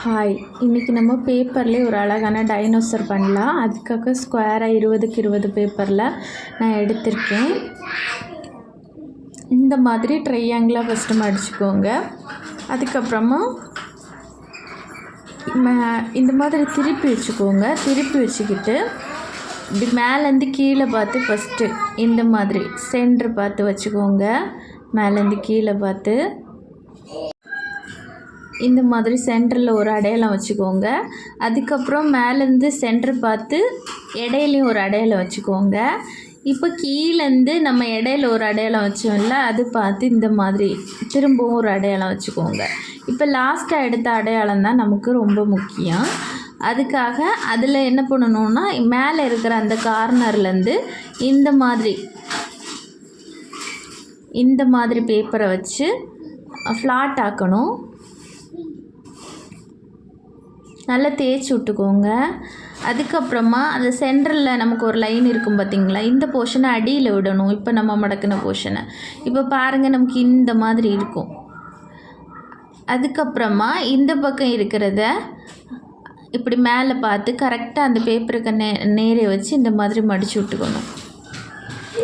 Hi, இன்றைக்கி நம்ம பேப்பர்லேயே ஒரு அழகான டைனோசர் பண்ணலாம். அதுக்காக ஸ்கொயராக 20க்கு 20 பேப்பரில் நான் எடுத்திருக்கேன். இந்த மாதிரி ட்ரையாங்கிளாக ஃபஸ்ட்டு மடிச்சுக்கோங்க. அதுக்கப்புறமா இந்த மாதிரி திருப்பி வச்சுக்கோங்க. திருப்பி வச்சுக்கிட்டு இப்படி மேலேருந்து கீழே பார்த்து ஃபஸ்ட்டு இந்த மாதிரி சென்ட்ரு பார்த்து வச்சுக்கோங்க. மேலேருந்து கீழே பார்த்து இந்த மாதிரி சென்டரில் ஒரு அடையாளம் வச்சுக்கோங்க. அதுக்கப்புறம் மேலேருந்து சென்டர் பார்த்து இடையிலையும் ஒரு அடையாளம் வச்சுக்கோங்க. இப்போ கீழேருந்து நம்ம இடையில ஒரு அடையாளம் வச்சோம்ல, அது பார்த்து இந்த மாதிரி திரும்பவும் ஒரு அடையாளம் வச்சுக்கோங்க. இப்போ லாஸ்ட்டாக எடுத்த அடையாளம் தான் நமக்கு ரொம்ப முக்கியம். அதுக்காக அதில் என்ன பண்ணணுன்னா, மேலே இருக்கிற அந்த கார்னர்லேருந்து இந்த மாதிரி பேப்பரை வச்சு ஃப்ளாட் ஆக்கணும். நல்லா தேய்ச்சி விட்டுக்கோங்க. அதுக்கப்புறமா அந்த சென்டரில் நமக்கு ஒரு லைன் இருக்கும் பார்த்திங்களா, இந்த போர்ஷனை அடியில் விடணும். இப்போ நம்ம மடக்கின போர்ஷனை இப்போ பாருங்கள், நமக்கு இந்த மாதிரி இருக்கும். அதுக்கப்புறமா இந்த பக்கம் இருக்கிறத இப்படி மேலே பார்த்து கரெக்டாக அந்த பேப்பருக்கு நேரே வச்சு இந்த மாதிரி மடித்து விட்டுக்கணும்.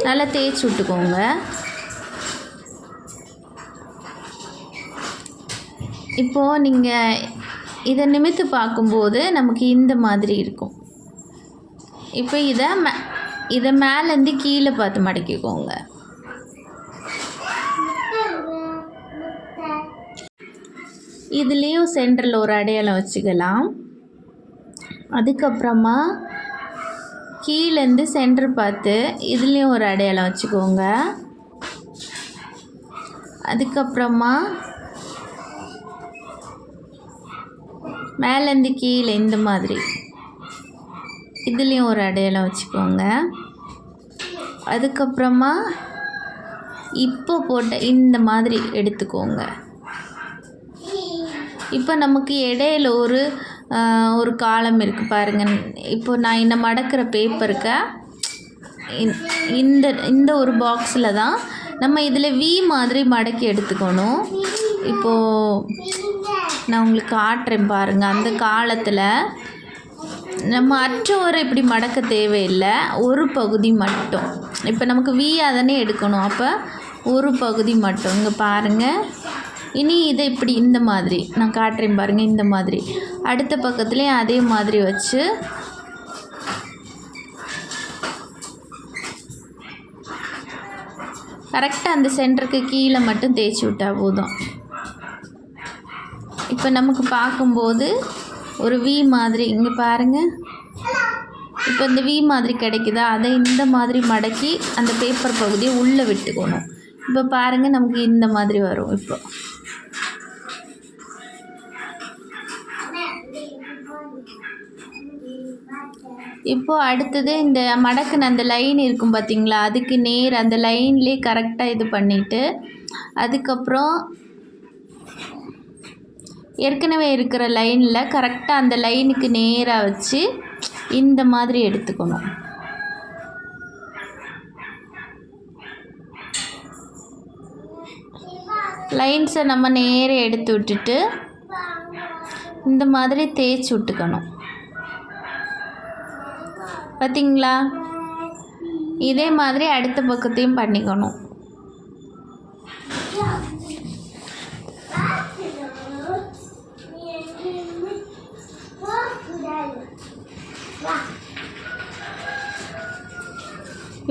நல்லா தேய்ச்சி விட்டுக்கோங்க. இப்போது நீங்கள் இதை நிமித்து பார்க்கும்போது நமக்கு இந்த மாதிரி இருக்கும். இப்போ இதை மேலேருந்து கீழே பார்த்து மடக்கிக்கோங்க. இதுலேயும் சென்டரில் ஒரு அடையாளம் வச்சுக்கலாம். அதுக்கப்புறமா கீழேருந்து சென்டர் பார்த்து இதுலேயும் ஒரு அடையாளம் வச்சுக்கோங்க. அதுக்கப்புறமா மேலேருந்து கீழே இந்த மாதிரி இதுலேயும் ஒரு அடையாளம் வச்சுக்கோங்க. அதுக்கப்புறமா இப்போ போட்ட இந்த மாதிரி எடுத்துக்கோங்க. இப்போ நமக்கு இடையில ஒரு காலம் இருக்குது பாருங்கள். இப்போ நான் இந்த மடக்கிற பேப்பருக்கு இந்த ஒரு பாக்ஸில் தான் நம்ம இதில் வி மாதிரி மடக்கி எடுத்துக்கணும். இப்போது நான் உங்களுக்கு காட்டுறேன் பாருங்கள். அந்த காலத்தில் நம்ம அற்றோரை இப்படி மடக்க தேவையில்லை, ஒரு பகுதி மட்டும். இப்போ நமக்கு வீயாக தானே எடுக்கணும், அப்போ ஒரு பகுதி மட்டும். இங்கே பாருங்கள். இனி இதை இப்படி இந்த மாதிரி நான் காட்டுறேன் பாருங்கள். இந்த மாதிரி அடுத்த பக்கத்துலேயும் அதே மாதிரி வச்சு கரெக்டாக அந்த சென்டருக்கு கீழே மட்டும் தேய்ச்சி விட்டால் போதும். இப்போ நமக்கு பார்க்கும்போது ஒரு வி மாதிரி இங்கே பாருங்கள். இப்போ இந்த வி மாதிரி கிடைக்குதா, அதை இந்த மாதிரி மடக்கி அந்த பேப்பர் பகுதியை உள்ளே விட்டுக்கணும். இப்போ பாருங்கள், நமக்கு இந்த மாதிரி வரும். இப்போது அடுத்தது இந்த மடக்குன அந்த லைன் இருக்கும் பார்த்திங்களா, அதுக்கு நேர் அந்த லைன்லேயே கரெக்டாக இது பண்ணிவிட்டு அதுக்கப்புறம் ஏற்கனவே இருக்கிற லைனில் கரெக்டாக அந்த லைனுக்கு நேராக வச்சு இந்த மாதிரி எடுத்துக்கணும். லைன்ஸை நம்ம நேராக எடுத்து விட்டுட்டு இந்த மாதிரி தேய்ச்சி விட்டுக்கணும். பார்த்திங்களா? இதே மாதிரி அடுத்த பக்கத்தையும் பண்ணிக்கணும்.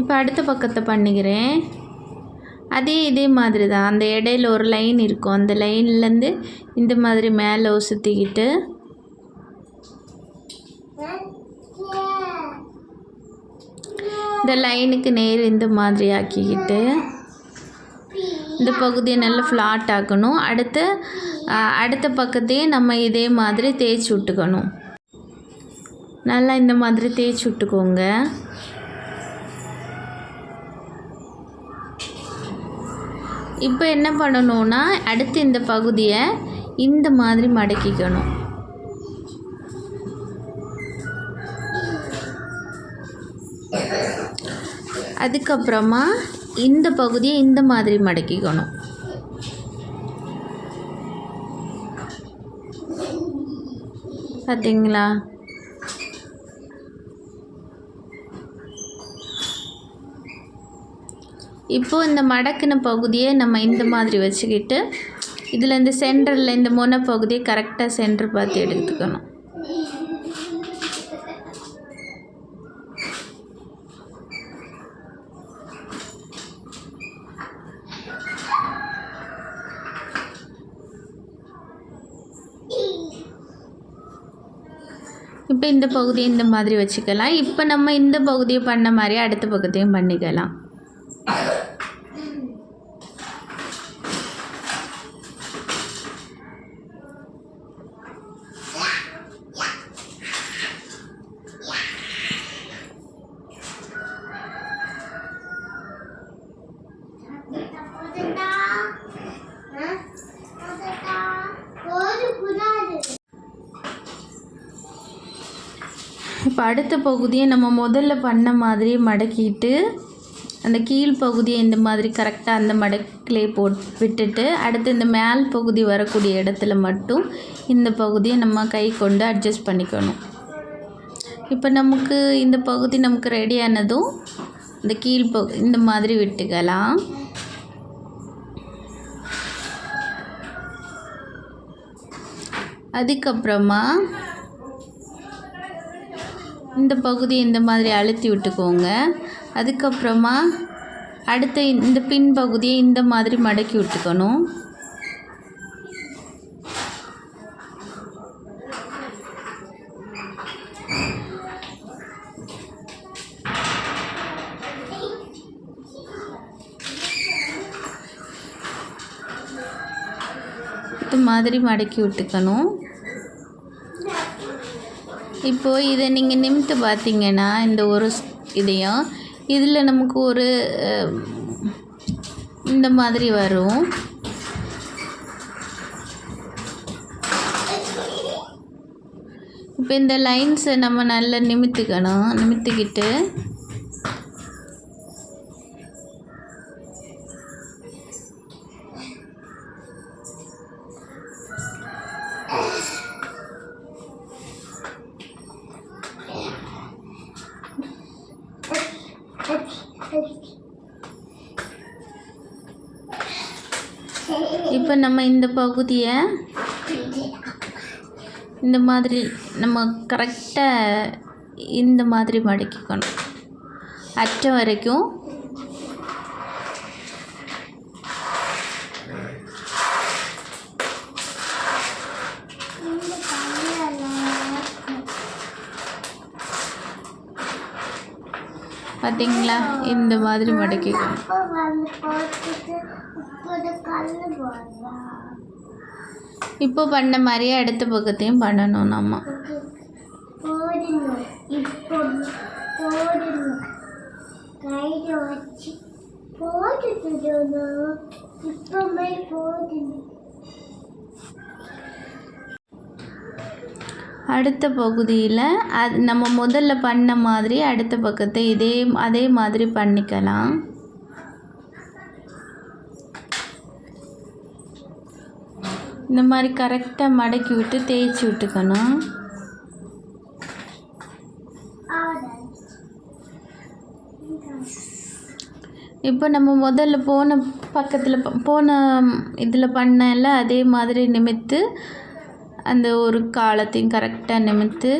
இப்போ அடுத்த பக்கத்தை பண்ணிக்கிறேன். இதே மாதிரி தான். அந்த இடையில ஒரு லைன் இருக்கும், அந்த லைன்லேருந்து இந்த மாதிரி மேலே சுற்றிக்கிட்டு இந்த லைனுக்கு நேர் இந்த மாதிரி ஆக்கிக்கிட்டு இந்த பகுதியை நல்லா ஃப்ளாட் ஆக்கணும். அடுத்த பக்கத்தையும் நம்ம இதே மாதிரி தேய்ச்சி விட்டுக்கணும். நல்லா இந்த மாதிரி தேய்ச்சி விட்டுக்கோங்க. இப்போ என்ன பண்ணணும்னா, அடுத்து இந்த பகுதியை இந்த மாதிரி மடக்கிக்கணும். அதுக்கப்புறமா இந்த பகுதியை இந்த மாதிரி மடக்கிக்கணும். பார்த்தீங்களா? இப்போது இந்த மடக்கின பகுதியை நம்ம இந்த மாதிரி வச்சுக்கிட்டு இதில் இந்த சென்டரில் இந்த முனை பகுதியை கரெக்டாக சென்டர் பார்த்து எடுத்துக்கணும். இப்போ இந்த பகுதியை இந்த மாதிரி வச்சுக்கலாம். இப்போ நம்ம இந்த பகுதியை பண்ண மாதிரி அடுத்த பக்கத்தையும் பண்ணிக்கலாம். இப்போ அடுத்த பகுதியை நம்ம முதல்ல பண்ண மாதிரி மடக்கிட்டு அந்த கீழ் பகுதியை இந்த மாதிரி கரெக்டாக அந்த மடக்கிலே விட்டுட்டு அடுத்து இந்த மேல் பகுதி வரக்கூடிய இடத்துல மட்டும் இந்த பகுதியை நம்ம கை கொண்டு அட்ஜஸ்ட் பண்ணிக்கணும். இப்போ நமக்கு இந்த பகுதி நமக்கு ரெடியானதும் இந்த கீழ் இந்த மாதிரி விட்டுக்கலாம். அதுக்கப்புறமா இந்த பகுதியை இந்த மாதிரி அழுத்தி விட்டுக்கோங்க. அதுக்கப்புறமா அடுத்த இந்த பின் பகுதியை இந்த மாதிரி மடக்கி விட்டுக்கணும். இது மாதிரி மடக்கி விட்டுக்கணும். இப்போது இதை நீங்கள் நிமித்து பார்த்தீங்கன்னா இந்த ஒரு இதையும் இதில் நமக்கு ஒரு இந்த மாதிரி வரும். இப்போ இந்த லைன்ஸை நம்ம நல்லா நிமித்திக்கணும். நிமித்திக்கிட்டு இப்போ நம்ம இந்த பகுதியை இந்த மாதிரி நம்ம கரெக்டாக இந்த மாதிரி மடக்கிக்கணும் அற்ற வரைக்கும். பார்த்தீங்களா? இந்த மாதிரி மடக்கிக்கணும். இப்போ பண்ண மாதிரியே அடுத்த பக்கத்தையும் பண்ணணும் நம்ம. அடுத்த பகுதியில் அது நம்ம முதல்ல பண்ண மாதிரி அடுத்த பக்கத்தை அதே மாதிரி பண்ணிக்கலாம். இந்த மாதிரி கரெக்டாக மடக்கி விட்டு தேய்ச்சி விட்டுக்கணும். இப்போ நம்ம முதல்ல போன இதில் பண்ணல அதே மாதிரி நிமித்து அந்த ஒரு காலத்தையும் கரெக்டாக நிமித்து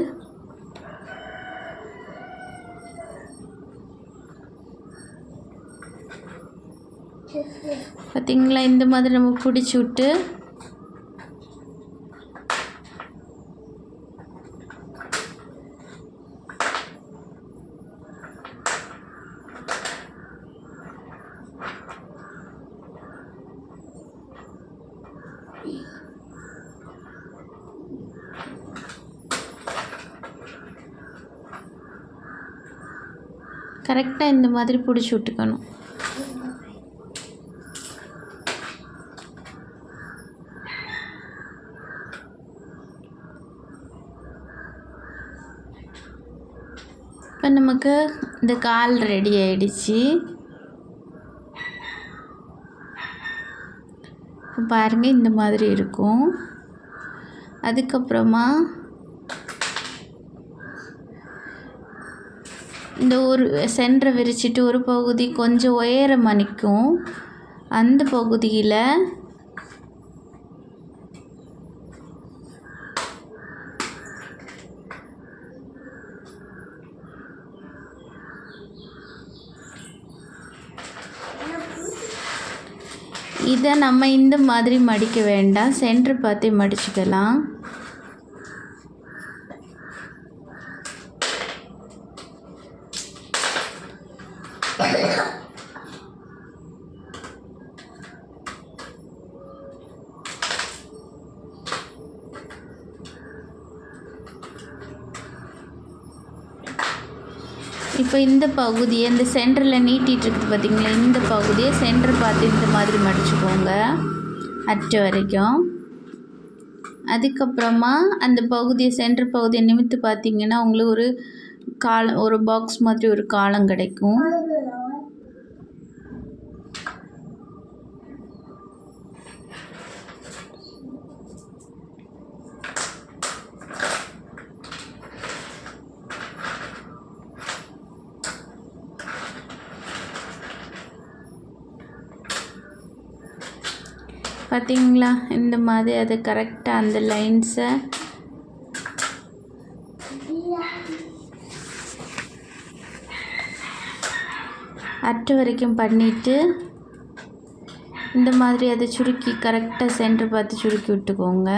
பார்த்தீங்களா? இந்த மாதிரி நம்ம பிடிச்சி விட்டு கரெக்டாக இந்த மாதிரி பிடிச்சி விட்டுக்கணும். இப்போ நமக்கு இந்த கால் ரெடி ஆயிடுச்சு. பாருங்கள், இந்த மாதிரி இருக்கும். அதுக்கப்புறமா இந்த ஒரு சென்டரை விரிச்சிட்டு ஒரு பகுதி கொஞ்சம் உயரமா நிற்கும். அந்த பகுதியில் இதை நம்ம இந்த மாதிரி மடிக்க வேண்டாம், சென்டர் பார்த்தே மடிச்சுக்கலாம். இப்போ இந்த பகுதியை இந்த சென்டரில் நீட்டிகிட்டு இருக்குது பார்த்திங்களா, இந்த பகுதியை சென்டர் பார்த்து இந்த மாதிரி மடிச்சுக்கோங்க அற்ற வரைக்கும். அதுக்கப்புறமா அந்த பகுதியை சென்டர் பகுதியை நிமித்து பார்த்திங்கன்னா உங்களுக்கு ஒரு பாக்ஸ் மாதிரி ஒரு காலம் கிடைக்கும். பார்த்தீங்களா, இந்த மாதிரி அது கரெக்டாக அந்த லைன்ஸை அற்ற வரைக்கும் பண்ணிவிட்டு இந்த மாதிரி அதை சுருக்கி கரெக்டாக சென்டர் பார்த்து சுருக்கி விட்டுக்கோங்க.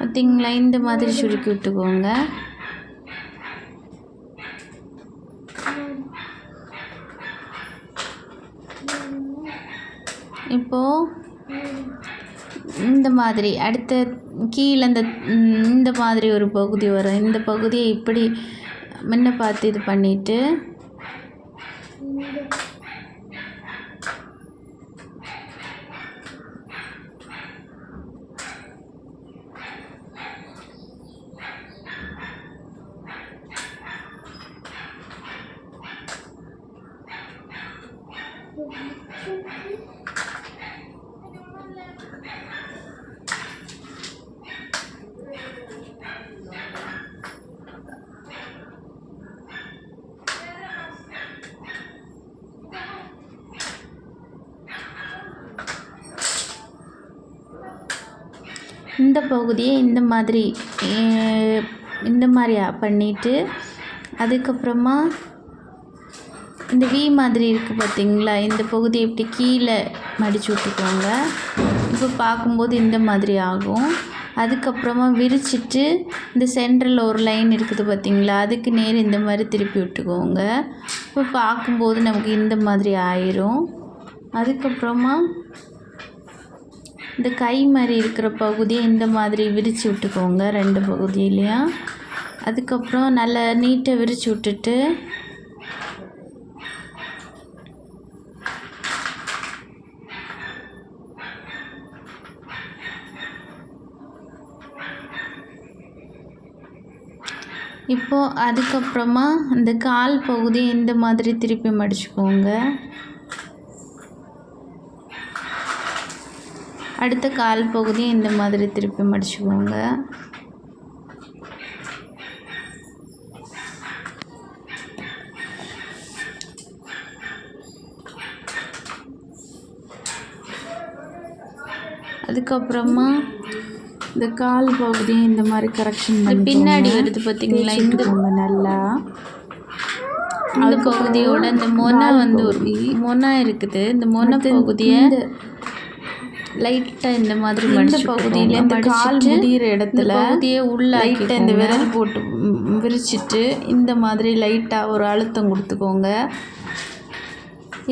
பார்த்தீங்களா, இந்த மாதிரி சுருக்கி விட்டுக்கோங்க. இப்போது இந்த மாதிரி அடுத்த கீழே இந்த மாதிரி ஒரு பகுதி வரும். இந்த பகுதியை இப்படி முன்ன பார்த்து இது பண்ணிவிட்டு இந்த பகுதியை இந்த மாதிரி பண்ணிவிட்டு அதுக்கப்புறமா இந்த வி மாதிரி இருக்குது பார்த்தீங்களா, இந்த பகுதியை இப்படி கீழே மடித்து விட்டுக்கோங்க. இப்போ பார்க்கும்போது இந்த மாதிரி ஆகும். அதுக்கப்புறமா விரிச்சிட்டு இந்த சென்டரில் ஒரு லைன் இருக்குது பார்த்தீங்களா, அதுக்கு நேர் இந்த மாதிரி திருப்பி விட்டுக்கோங்க. இப்போ பார்க்கும்போது நமக்கு இந்த மாதிரி ஆயிரும். அதுக்கப்புறமா இந்த கை மாதிரி இருக்கிற பகுதியை இந்த மாதிரி விரித்து விட்டுக்கோங்க 2 பகுதியிலையும். அதுக்கப்புறம் நல்லா நீட்டாக விரித்து விட்டுட்டு இப்போது அதுக்கப்புறமா இந்த கால் பகுதியை இந்த மாதிரி திருப்பி மடிச்சுக்கோங்க. அடுத்த கால் பகுதியை இந்த மாதிரி திருப்பி மடிச்சுக்கோங்க. அதுக்கப்புறமா இந்த கால் பகுதியை இந்த மாதிரி கரெக்ஷன் பண்ணி பின்னாடி வருது பார்த்தீங்களா, இந்த நல்லா இந்த பகுதியோட இந்த மொனை இருக்குது. இந்த மொனை பகுதியை லைட்டாக இந்த மாதிரி இந்த பகுதியில் இந்த கால் முடிகிற இடத்துல பகுதியை லைட்டாக இந்த விரல் போட்டு விரிச்சிட்டு இந்த மாதிரி லைட்டாக ஒரு அழுத்தம் கொடுத்துக்கோங்க.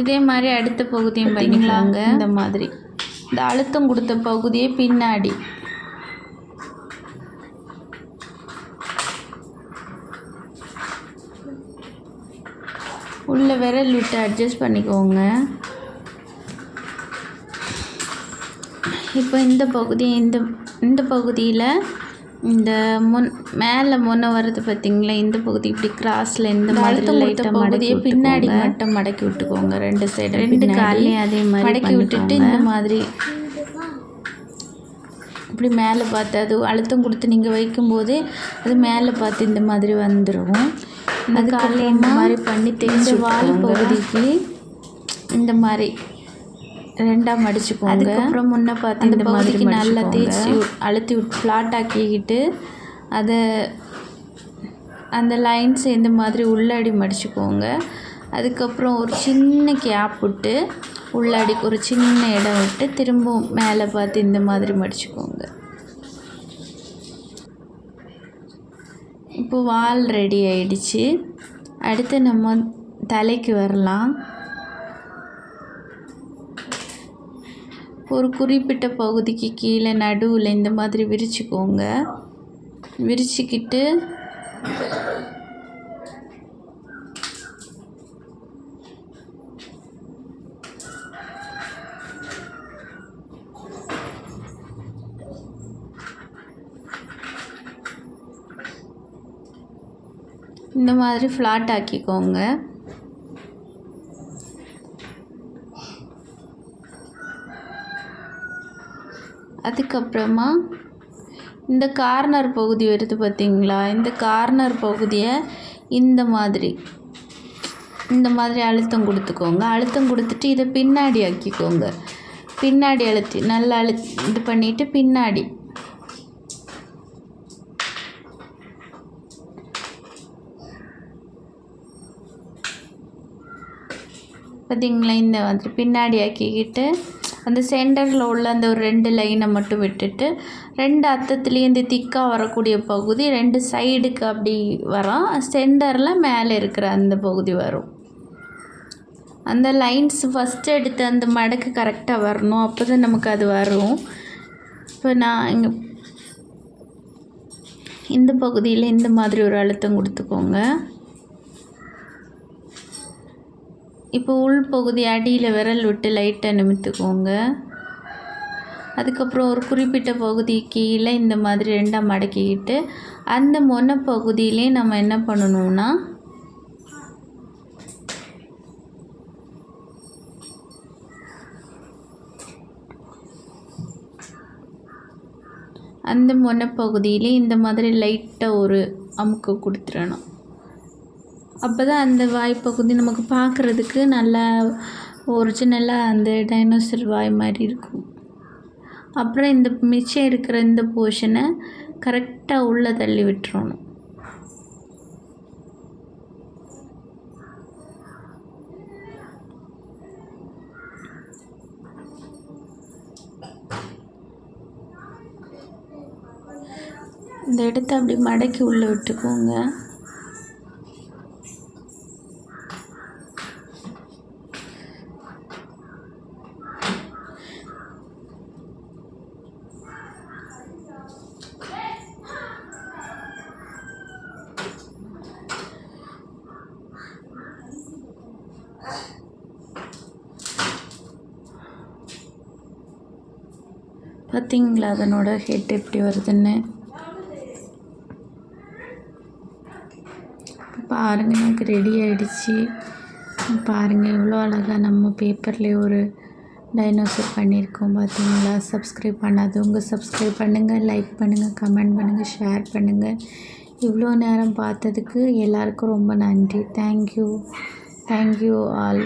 இதே மாதிரி அடுத்த பகுதியும் பண்ணிக்கலாங்க. இந்த மாதிரி இந்த அழுத்தம் கொடுத்த பகுதியை பின்னாடி உள்ள விரல் விட்டு அட்ஜஸ்ட் பண்ணிக்கோங்க. இப்போ இந்த பகுதியை இந்த பகுதியில் இந்த மேலே முன்ன வர்றது பார்த்தீங்களா, இந்த பகுதி இப்படி கிராஸில் இந்த மாதிரி லைட்டாக பகுதியை பின்னாடி மட்டும் மடக்கி விட்டுக்கோங்க. 2 சைடு 2 காலையும் அதே மாதிரி மடக்கி விட்டுட்டு இந்த மாதிரி இப்படி மேலே பார்த்து அது அழுத்தம் கொடுத்து நீங்கள் வைக்கும்போதே அது மேலே பார்த்து இந்த மாதிரி வந்துடும். இந்த காலையில் இந்த மாதிரி பண்ணி தேய்ச்சி வால் பகுதிக்கு இந்த மாதிரி 2ஆக மடிச்சுக்கோங்க. அதுக்கப்புறம் முன்னே பார்த்து இந்த பகுதிக்கு நல்லா தேய்ச்சி அழுத்தி விட்டு ஃப்ளாட் ஆக்கிக்கிட்டு அதை அந்த லைன்ஸ் இந்த மாதிரி உள்ளாடி மடிச்சுக்கோங்க. அதுக்கப்புறம் ஒரு சின்ன கேப் விட்டு உள்ளாடிக்கு ஒரு சின்ன இடம் விட்டு திரும்பவும் மேலே பார்த்து இந்த மாதிரி மடிச்சுக்கோங்க. இப்போ வால் ரெடி ஆயிடுச்சு. அடுத்து நம்ம தலைக்கு வரலாம். ஒரு குறிப்பிட்ட பகுதிக்கு கீழே நடுவில் இந்த மாதிரி விரிச்சுக்கோங்க. விரிச்சுக்கிட்டு இந்த மாதிரி ஃப்ளாட் ஆக்கிக்கோங்க. அதுக்கப்புறமா இந்த கார்னர் பகுதி வருது பார்த்தீங்களா, இந்த கார்னர் பகுதியை இந்த மாதிரி அழுத்தம் கொடுத்துக்கோங்க. அழுத்தம் கொடுத்துட்டு இதை பின்னாடி ஆக்கிக்கோங்க. பின்னாடி அழுத்தி நல்லா இது பண்ணிவிட்டு பின்னாடி பார்த்தீங்களா, இந்த மாதிரி பின்னாடி ஆக்கிக்கிட்டு அந்த சென்டரில் உள்ள அந்த ஒரு 2 லைனை மட்டும் விட்டுட்டு 2 அத்தத்துலேயும் இந்த திக்காக வரக்கூடிய பகுதி 2 சைடுக்கு அப்படி வரும். சென்டரில் மேலே இருக்கிற அந்த பகுதி வரும். அந்த லைன்ஸ் ஃபஸ்ட்டு எடுத்து அந்த மடக்கு கரெக்டாக வரணும். அப்போ தான் நமக்கு அது வரும். இப்போ நான் இங்கே இந்த பகுதியில் இந்த மாதிரி ஒரு அழுத்தம் கொடுத்துக்கோங்க. இப்போ உள் பகுதி அடியில் விரல் விட்டு லைட்டாக நிமித்துக்கோங்க. அதுக்கப்புறம் ஒரு குறிப்பிட்ட பகுதி கீழே இந்த மாதிரி 2ஆக மடக்கிக்கிட்டு அந்த முனைப்பகுதியிலே நம்ம என்ன பண்ணணும்னா அந்த முனைப்பகுதியிலே இந்த மாதிரி லைட்டாக ஒரு அமுக்கு கொடுத்துடணும். அப்போ தான் அந்த வாய்ப்பகுதி நமக்கு பார்க்குறதுக்கு நல்லா ஒரிஜினலாக அந்த டைனோசர் வாய் மாதிரி இருக்கும். அப்புறம் இந்த மிச்சம் இருக்கிற இந்த போர்ஷனை கரெக்டாக உள்ளே தள்ளி விட்டுறணும். இந்த இடத்த அப்படி மடக்கி உள்ளே விட்டுக்கோங்க. பார்த்தீங்களா அதனோட ஹெட் எப்படி வருதுன்னு பாருங்கள். எனக்கு ரெடி ஆகிடுச்சு. பாருங்கள் எவ்வளோ அழகாக நம்ம பேப்பர்லேயே ஒரு டைனோசர் பண்ணியிருக்கோம். பார்த்தீங்களா? சப்ஸ்கிரைப் பண்ணாதவங்க சப்ஸ்கிரைப் பண்ணுங்கள், லைக் பண்ணுங்கள், கமெண்ட் பண்ணுங்கள், ஷேர் பண்ணுங்கள். இவ்வளோ நேரம் பார்த்ததுக்கு எல்லாருக்கும் ரொம்ப நன்றி. Thank you all.